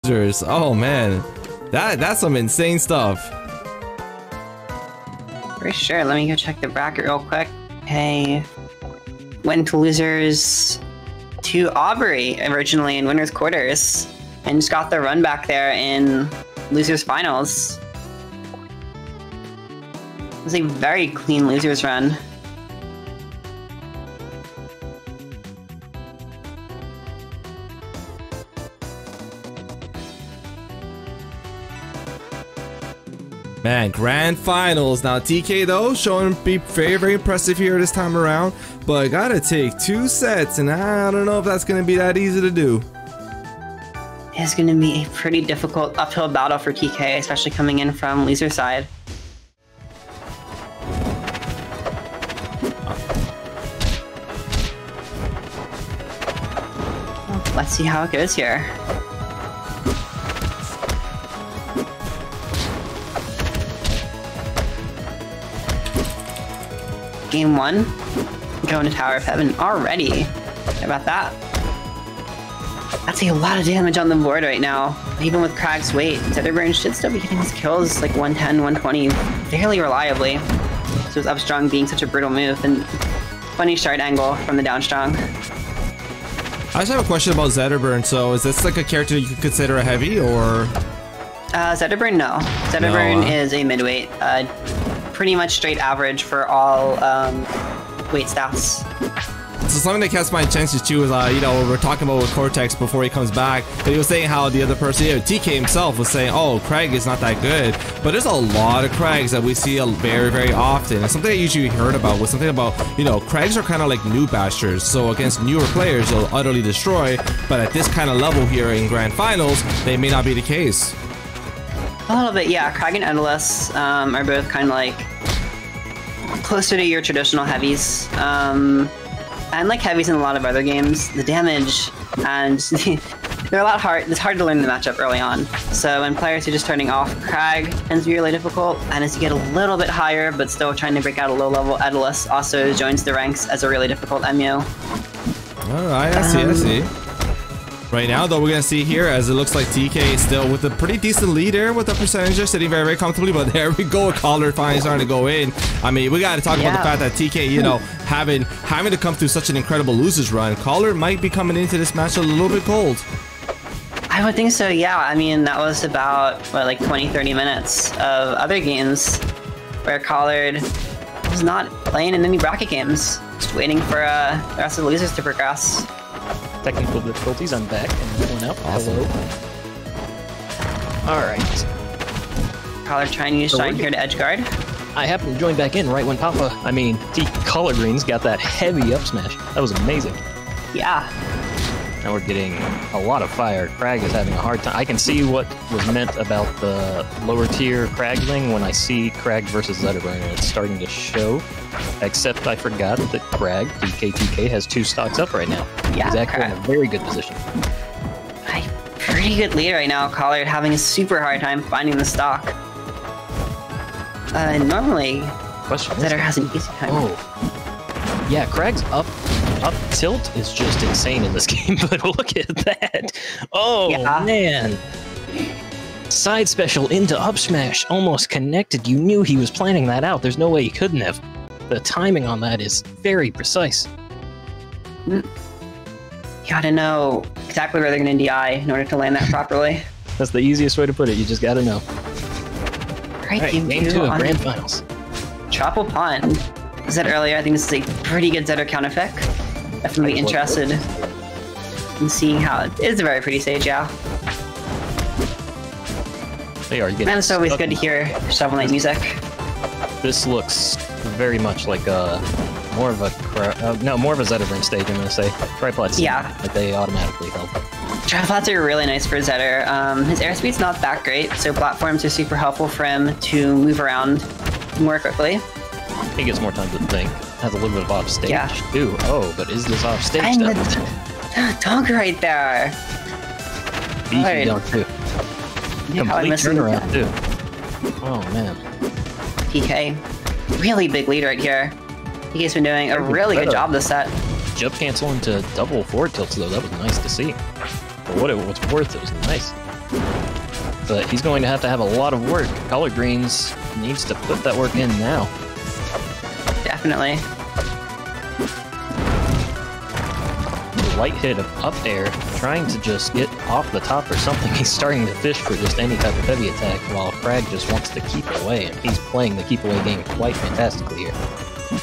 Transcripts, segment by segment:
Oh man, that's some insane stuff. For sure. Let me go check the bracket real quick. Okay. Went to losers to Aubrey originally in winners quarters, and just got the run back there in losers finals. It was a very clean losers run. Man, grand finals. Now TK though showing to be very impressive here this time around, but gotta take 2 sets, and I don't know if that's gonna be that easy to do. It's gonna be a pretty difficult uphill battle for TK, especially coming in from loser side. Let's see how it goes here. Game 1, going to Tower of Heaven already. How about that? That's a lot of damage on the board right now. Even with Kragg's weight, Zetterburn should still be getting his kills like 110, 120 fairly reliably. So with Upstrong being such a brutal move, and funny shard angle from the downstrong. I just have a question about Zetterburn. So is this like a character you could consider a heavy, or? Zetterburn, no. Zetterburn is a midweight. Pretty much straight average for all weight stats. So something that catches my attention too is, you know, we were talking about with Cortex before he comes back, but he was saying how the other person, you know, TK himself was saying, oh, Kragg is not that good, but there's a lot of Kraggs that we see very often, and something I usually heard about was something about, you know, Kraggs are kind of like new bashers, so against newer players they'll utterly destroy, but at this kind of level here in Grand Finals, they may not be the case. A little bit, yeah. Kragg and Endless are both kind of like closer to your traditional heavies. And like heavies in a lot of other games, the damage and they're a lot hard. It's hard to learn the matchup early on. So when players are just turning off, Kragg tends to be really difficult. And as you get a little bit higher, but still trying to break out a low level, Endless also joins the ranks as a really difficult MU. Alright, I see. Right now, though, we're going to see here, as it looks like TK is still with a pretty decent lead there with the percentages, sitting very comfortably, but there we go, Collard finally starting to go in. I mean, we got to talk about the fact that TK, you know, having to come through such an incredible losers run, Collard might be coming into this match a little bit cold. I would think so, yeah. I mean, that was about, what, like 20-30 minutes of other games where Collard was not playing in any bracket games, just waiting for the rest of the losers to progress. Technical difficulties, I'm back and pulling out. Awesome. Hello. Alright. Collard trying to use Shine here to edgeguard. I happened to join back in right when Collardgreens got that heavy up smash. That was amazing. Yeah. Now we're getting a lot of fire. Kragg is having a hard time. I can see what was meant about the lower tier Kragg thing when I see Kragg versus Zetterburn, and it's starting to show. Except I forgot that Kragg, Tktk, has 2 stocks up right now. Yeah, he's actually in a very good position. Pretty good lead right now. Collard having a super hard time finding the stock. Normally, Zetter has an easy time. Oh, yeah, Kragg's up tilt is just insane in this game, but look at that. Oh, yeah. Man. Side special into up smash, almost connected. You knew he was planning that out. There's no way he couldn't have. The timing on that is very precise. You gotta know exactly where they're gonna DI in order to land that properly. That's the easiest way to put it. You just gotta know. Right, game 2 of Grand Finals. Tropical Pond. I said earlier, I think this is a pretty good Zetter counter pick. Definitely interested in seeing how it is. A very pretty stage, yeah. They are getting. And it's always good to hear Shovel Knight music. This looks very much like more of a Zetterburn stage. I'm gonna say triplets. Yeah, that they automatically help. Triplets are really nice for Zetter. His airspeed's not that great, so platforms are super helpful for him to move around more quickly. He gets more time to think. Has a little bit of off stage too. Oh, but is this off stage stuff? Dunk right there. Beefy dunk too. Complete turnaround too. Oh man. TK, really big lead right here. TK's been doing a really good job this set. Jump cancel into double forward tilts though. That was nice to see. For what it was worth, it was nice. but he's going to have a lot of work. Collardgreens needs to put that work in now. Definitely. Light hit of up air, trying to just get off the top or something. He's starting to fish for just any type of heavy attack, while Kragg just wants to keep away, and he's playing the keep away game quite fantastically here.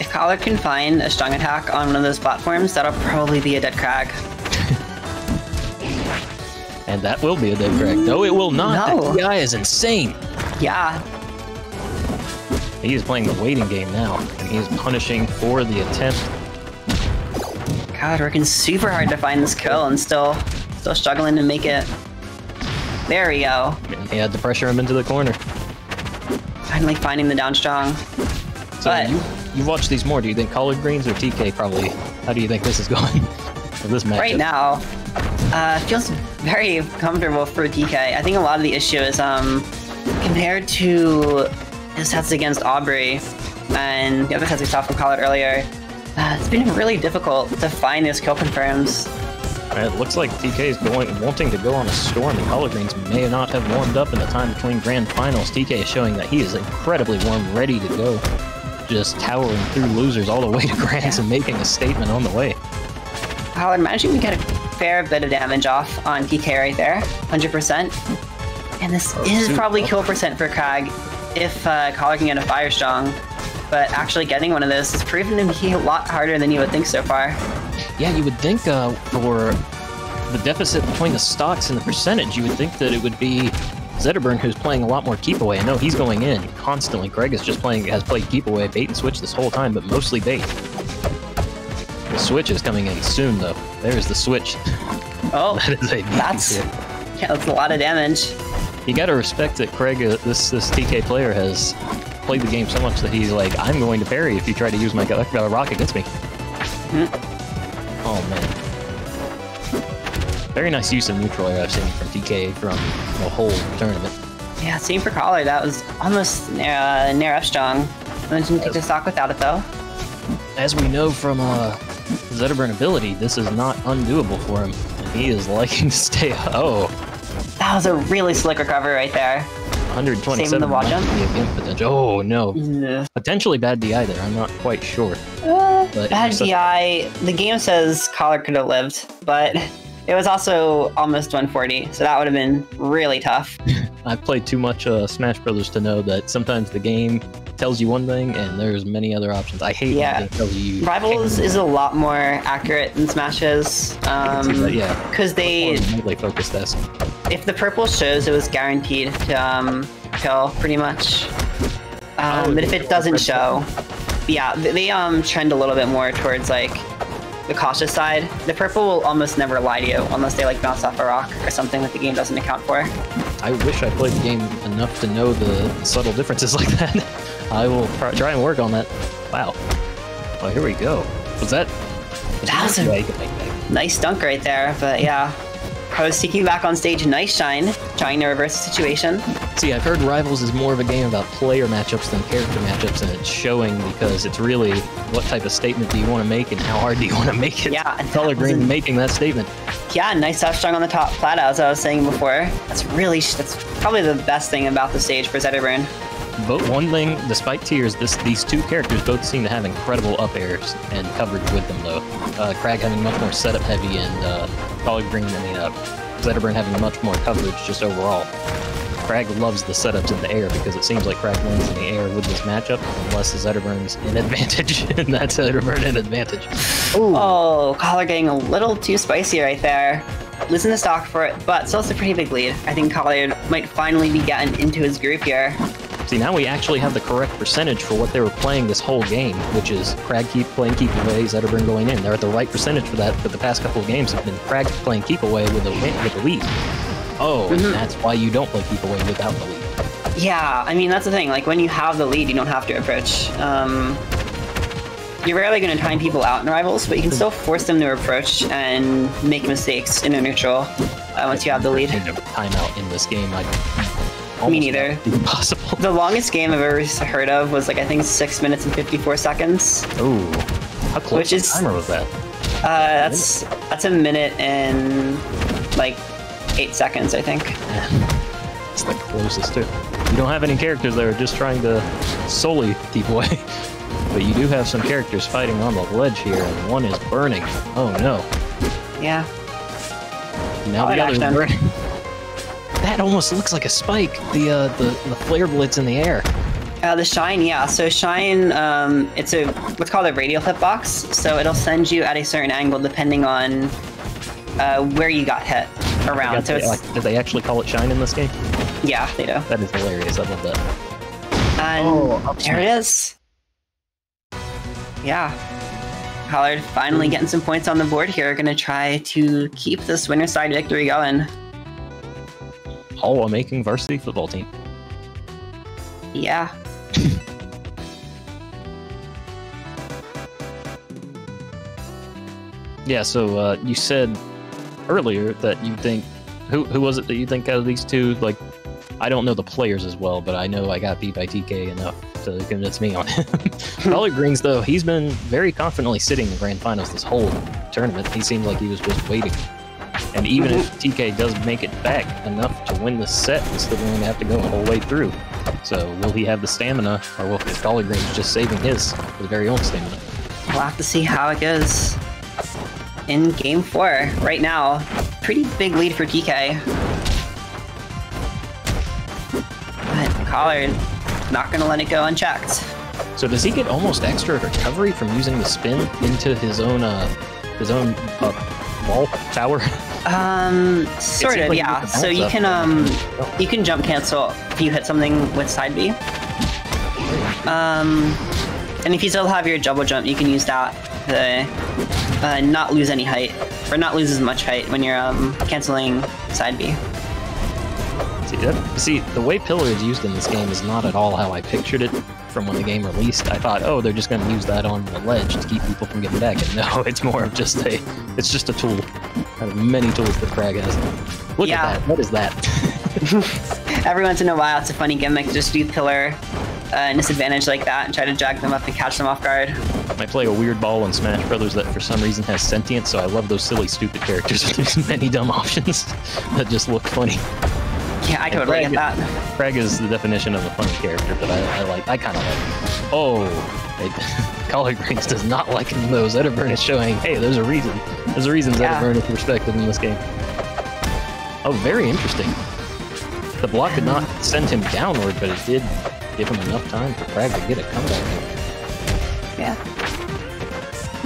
If Collard can find a strong attack on one of those platforms, that'll probably be a dead Kragg. And that will be a dead Kragg. No, it will not. No. That DI is insane. Yeah. He is playing the waiting game now, and he is punishing for the attempt. God, working super hard to find this kill and still struggling to make it. There we go. And he had to pressure him into the corner. Finally finding the down strong. So But you watch these more. Do you think Collardgreens or TK probably? How do you think this is going for this match? right now, feels very comfortable for TK. I think a lot of the issue is compared to his sets against Aubrey and the other sets we saw from Collard earlier. It's been really difficult to find those kill confirms. It looks like TK is wanting to go on a storm, and Collardgreens may not have warmed up in the time between grand finals. TK is showing that he is incredibly warm, ready to go. Just towering through losers all the way to grands and making a statement on the way. Collard managing to get a fair bit of damage off on TK right there, 100%. And this is probably kill percent for Kragg if Collard can get a fire strong. But actually getting one of those has proven to be a lot harder than you would think so far. Yeah, you would think for the deficit between the stocks and the percentage, you would think that it would be Zetterburn who's playing a lot more keep away. I know he's going in constantly. Kragg is just has played keep away, bait and switch this whole time, but mostly bait. The switch is coming in soon though. There's the switch. Oh, that's a lot of damage. You gotta respect that Kragg, this TK player, has played the game so much that he's like, I'm going to parry if you try to use my rock against me. Oh man. Very nice use of neutral air I've seen from TK from the whole tournament. Yeah, same for Collard. That was almost near F strong. Didn't take the stock without it though. As we know from Zetterburn ability, this is not undoable for him. And he is liking to stay. Oh. That was a really slick recovery right there. 127 Saving the watch jump. Potential. Oh no. Yeah. Potentially bad DI there, I'm not quite sure. Bad DI. The game says Collard could have lived, but it was also almost 140, so that would have been really tough. I've played too much Smash Brothers to know that sometimes the game tells you one thing and there's many other options. I hate when it tells you. Rivals is a lot more accurate than Smash is. Because they focus this. If the purple shows, it was guaranteed to kill pretty much. But if it doesn't show, yeah, they trend a little bit more towards like the cautious side. The purple will almost never lie to you unless they like bounce off a rock or something that the game doesn't account for. I wish I played the game enough to know the subtle differences like that. I will try and work on that. Wow. Oh, here we go. That was a nice dunk right there, but yeah. I was seeking back on stage, nice shine, trying to reverse the situation. See, I've heard Rivals is more of a game about player matchups than character matchups, and it's showing because it's really what type of statement do you want to make and how hard do you want to make it. Yeah, Collargreens making that statement. Yeah, nice F strong on the top flat, as I was saying before. That's probably the best thing about the stage for Zetterburn. But one thing, despite tiers, these two characters both seem to have incredible up airs and coverage with them, though. Kragg having much more setup heavy, and Zetterburn having much more coverage just overall. Kragg loves the setups in the air because it seems like Kragg wins in the air with this matchup, unless Zetterburn's in advantage, and that's Zetterburn in advantage. Ooh. Oh, Collard getting a little too spicy right there. Losing the stock for it, but still it's a pretty big lead. I think Collard might finally be getting into his groove here. See, now we actually have the correct percentage for what they were playing this whole game, which is Kragg keep away, Zetterburn going in. They're at the right percentage for that, but the past couple of games have been Kragg playing keep away with a lead. Oh, and that's why you don't play keep away without the lead. Yeah, I mean, that's the thing. Like, when you have the lead, you don't have to approach. You're rarely going to time people out in Rivals, but you can still force them to approach and make mistakes in a neutral once you have the lead. Timeout in this game, like... Me neither. Impossible. The longest game I've ever heard of was like, I think 6 minutes and 54 seconds. Ooh, how close to the timer was that? That's a minute and like 8 seconds, I think. It's the closest to. You don't have any characters that are just trying to solely keep away. But you do have some characters fighting on the ledge here, and one is burning. Oh no. Yeah. Now the other is action. burning. That almost looks like a spike. The flare blitz in the air. The Shine, yeah. So Shine, it's what's called a radial hitbox. So it'll send you at a certain angle depending on where you got hit around. So did they actually call it Shine in this game? Yeah, they do. That is hilarious. I love that. And there it is. Yeah. Collard finally getting some points on the board here. Gonna try to keep this winner side victory going. All while making varsity football team. Yeah. Yeah, so you said earlier that you think who was it that you think out of these two, like, I don't know the players as well, but I know I got beat by TK enough to convince me on him. Collardgreens, though, he's been very confidently sitting in the grand finals this whole tournament. He seemed like he was just waiting. And even if TK does make it back enough to win this set, he's still going to have to go the whole way through. So will he have the stamina, or will his Collardgreens just saving his very own stamina? We'll have to see how it goes in game 4. Right now, pretty big lead for TK. But Collard not going to let it go unchecked. So does he get almost extra recovery from using the spin into his own wall tower? Sort of, yeah. So you can jump cancel if you hit something with side B. And if you still have your double jump, you can use that to not lose any height, or not lose as much height when you're canceling side B. See, the way Pillar is used in this game is not at all how I pictured it from when the game released. I thought, oh, they're just going to use that on the ledge to keep people from getting back. And no, it's more of just it's just a tool. Out of many tools that Kragg has. Look at that. What is that? Every once in a while, it's a funny gimmick to just do Pillar and disadvantage like that and try to drag them up and catch them off guard. I play a weird ball in Smash Brothers that for some reason has sentience, so I love those silly, stupid characters with these many dumb options that just look funny. Yeah, I totally get that. Kragg is the definition of a funny character, but I kind of like. Oh, Collardgreens does not like him though. Zetterburn is showing, hey, there's a reason. There's a reason Zetterburn is respected in this game. Oh, very interesting. The block did not send him downward, but it did give him enough time for Kragg to get a comeback. Yeah.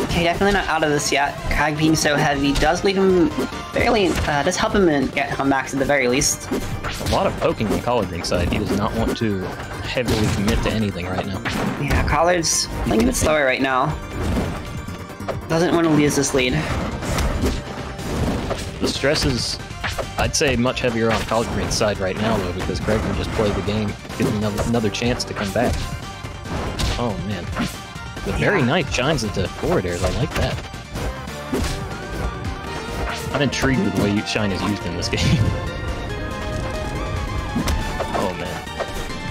Okay, definitely not out of this yet. Kragg being so heavy does leave him fairly, does help him get comebacks at the very least. A lot of poking on Collardgreens' side. He does not want to heavily commit to anything right now. Yeah, Collard's playing a bit slower right now. Doesn't want to lose this lead. The stress is, I'd say, much heavier on Collardgreens' side right now, though, because Kragg can just play the game, give him another chance to come back. Oh, man. The very nice shines into forward airs. I like that. I'm intrigued with the way Shine is used in this game. Oh, man.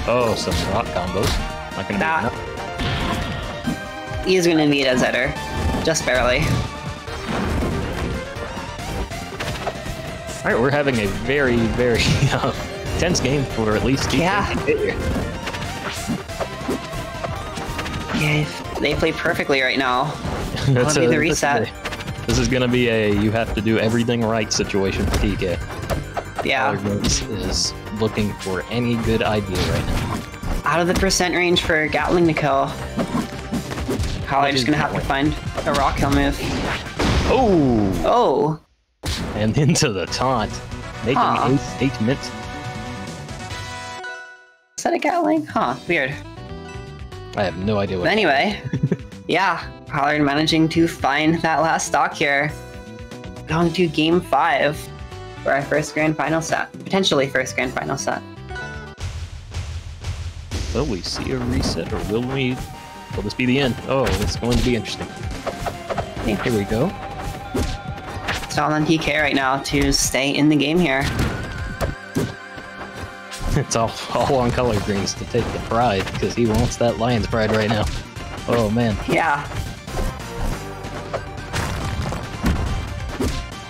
Oh, some rock combos. Not gonna be enough. He's gonna need a Zetter. Just barely. Alright, we're having a very, very tense game for at least TK. Yeah, they play perfectly right now. That'll be the reset. This is gonna be a you have to do everything right situation for TK. Yeah. Collardgreens is looking for any good idea right now. Out of the percent range for Gatling to kill. Collard's gonna have to find a rock kill move. Oh! Oh! And into the taunt, making 8 minutes. Is that a Gatling? Huh, weird. I have no idea what. Anyway, yeah, Collard managing to find that last stock here. Going to game 5 for our first grand final set. Potentially first grand final set. Will we see a reset, or will this be the end? Oh, it's going to be interesting. Yeah. Here we go. It's all on TK right now to stay in the game here. It's all on Collardgreens to take the pride, because he wants that lion's pride right now. Oh, man. Yeah.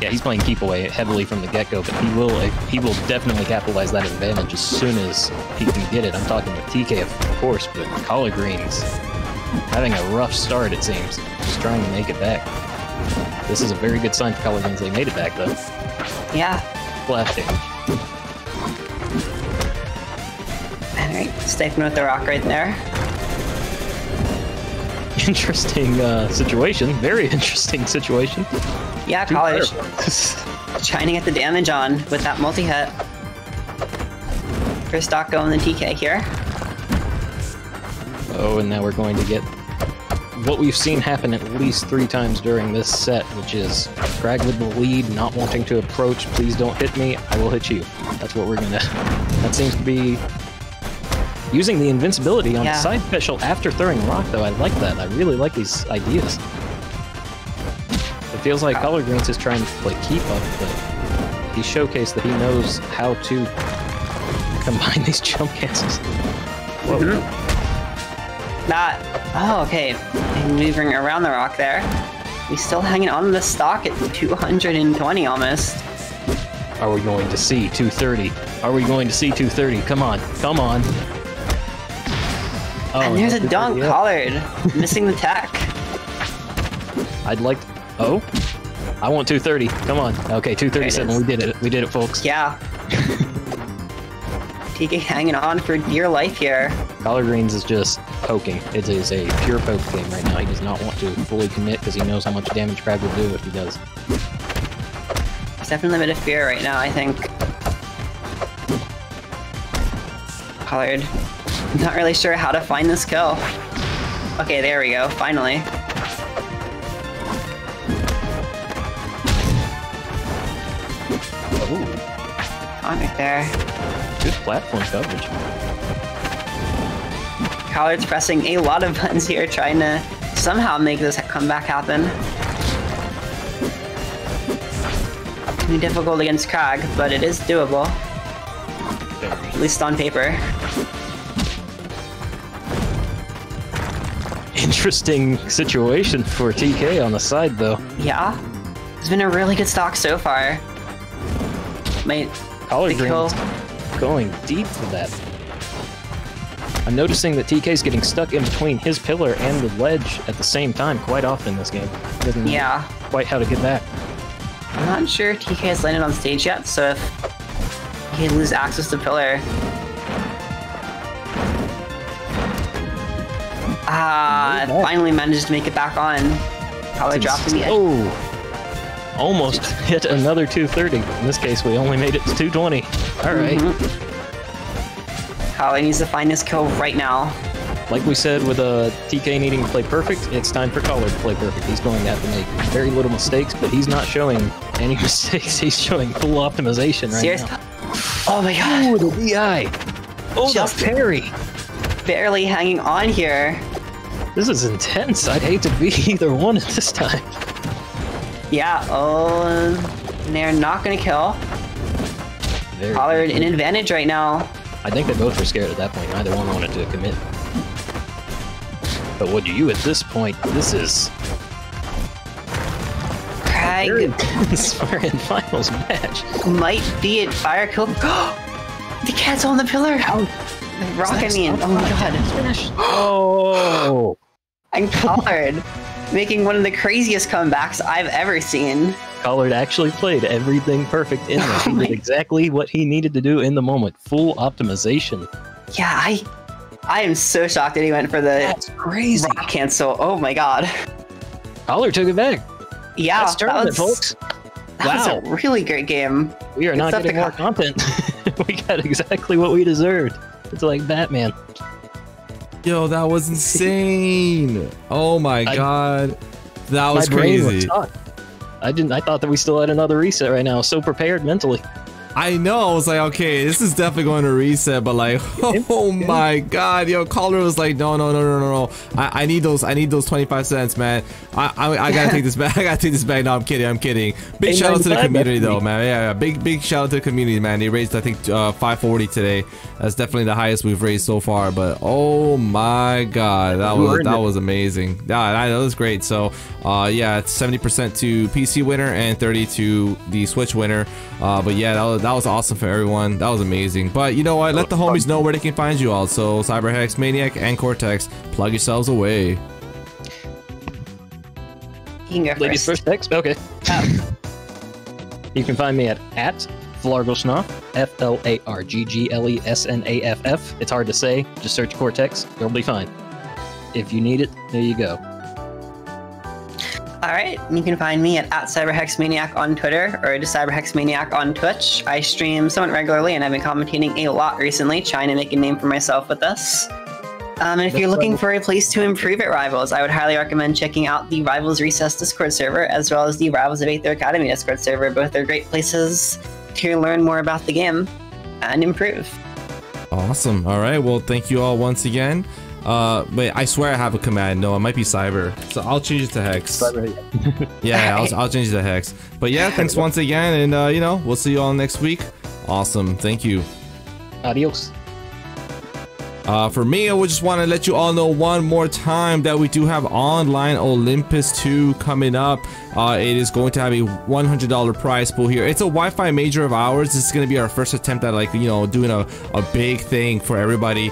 Yeah, he's playing keep away heavily from the get-go, but he will definitely capitalize that advantage as soon as he can get it. I'm talking with TK, of course, but Collardgreens having a rough start, it seems. Just trying to make it back. This is a very good sign for Collardgreens. They made it back, though. Yeah. Flash damage. Alright, sniping with the rock right there. Interesting situation. Very interesting situation. Yeah, College trying to get the damage on with that multi-hit. First stock going the TK here. Oh, and now we're going to get what we've seen happen at least 3 times during this set, which is Kragg with the lead, not wanting to approach. Please don't hit me. I will hit you. That's what we're gonna... That seems to be... Using the invincibility on the side special after throwing rock, though. I like that. I really like these ideas. It feels like Collardgreens is trying to like keep up, but he showcased that he knows how to combine these jump cancels. Whoa. Oh, okay. Maneuvering around the rock there. He's still hanging on to the stock at 220 almost. Are we going to see 230? Are we going to see 230? Come on. Come on. Oh, and there's a dunk, Collard. Missing the tech. I'd like to... Oh? I want 230. Come on. Okay, 237. We did it. We did it, folks. Yeah. TK hanging on for dear life here. Collardgreens is just poking. It is a pure poke game right now. He does not want to fully commit because he knows how much damage Kragg will do if he does. There's definitely a bit of fear right now, I think. Collard. Not really sure how to find this kill. Okay, there we go. Finally. Ooh. On right there. Good platform coverage. Collard's pressing a lot of buttons here, trying to somehow make this comeback happen. It's be difficult against Kragg, but it is doable. At least on paper. Interesting situation for TK on the side, though. Yeah. It's been a really good stock so far. Collardgreens going deep for that. I'm noticing that TK's getting stuck in between his pillar and the ledge at the same time quite often in this game. Doesn't know quite how to get back. I'm not sure if TK has landed on stage yet, so if he can lose access to pillar. Finally managed to make it back on. Probably dropping the edge. Oh! Almost hit another 230. In this case, we only made it to 220. Alright. Collar needs to find this kill right now. Like we said with TK needing to play perfect, it's time for Collard to play perfect. He's going to have to make very little mistakes, but he's not showing any mistakes. He's showing full optimization right now. Oh my god. Oh, the DI. Oh, just the parry. Barely hanging on here. This is intense. I'd hate to be either one at this time. Yeah, they're not gonna kill. Collard in advantage right now. I think they both were scared at that point. Neither one wanted to commit. But what do you at this point? This is... Kragg. Very intense Fire Finals match. Might be it. Fire kill. The cat's on the pillar. Rock, I mean. Oh my god. Oh! And Collard making one of the craziest comebacks I've ever seen. Collard actually played everything perfect in there. He did exactly what he needed to do in the moment. Full optimization. Yeah, I am so shocked that he went for the That's crazy. rock cancel. Oh my god. Collard took it back. Yeah, that's tournament, folks. That was a really great game. We are not getting more content. We got exactly what we deserved. It's like Batman. Yo, that was insane. Oh my god. That was crazy. I thought that we still had another reset right now. So prepared mentally. I know. I was like, okay, this is definitely going to reset, but like, oh my god, yo, Caller was like, no. I need those 25 cents, man. I gotta take this back. I gotta take this back. No, I'm kidding. Big shout out to the community though, man. Yeah, big shout out to the community, man. They raised, I think, 540 today. That's definitely the highest we've raised so far. But oh my god, that was amazing. Yeah, I know, it was great. So yeah, it's 70% to PC winner and 30 to the Switch winner. But yeah, that was awesome for everyone. That was amazing. But you know what? Let the homies know where they can find you all. So Cyberhex, Maniac, and Cortex, plug yourselves away. You can go Ladies first, Hex? Okay. You can find me at Flarglesnaff, FLARGGLESNAFF. It's hard to say. Just search Cortex. You'll be fine. If you need it, there you go. Alright, you can find me at CyberhexManiac on Twitter or just CyberhexManiac on Twitch. I stream somewhat regularly and I've been commentating a lot recently, trying to make a name for myself with this. And if you're looking for a place to improve at Rivals, I would highly recommend checking out the Rivals Recess Discord server as well as the Rivals of Aether Academy Discord server. Both are great places to learn more about the game and improve. Awesome. Alright, well, thank you all once again. Wait, I swear I have a command. No, it might be Cyber. So I'll change it to Hex. Yeah, I'll change it to Hex. But yeah, thanks once again, and you know, we'll see you all next week. Awesome. Thank you. Adios. For me, I would just want to let you all know one more time that we do have Online Olympus 2 coming up. It is going to have a $100 prize pool here. It's a Wi-Fi major of ours. This is going to be our first attempt at, like, you know, doing a big thing for everybody.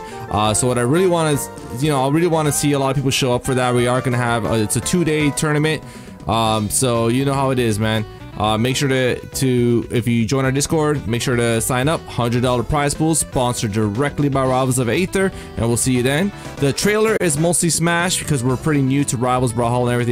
So what I really want is, you know, I really want to see a lot of people show up for that. We are going to have, it's a 2-day tournament. So you know how it is, man. Make sure to if you join our Discord, make sure to sign up. $100 prize pool sponsored directly by Rivals of Aether, and we'll see you then. The trailer is mostly Smash because we're pretty new to Rivals, Brawlhalla, and everything.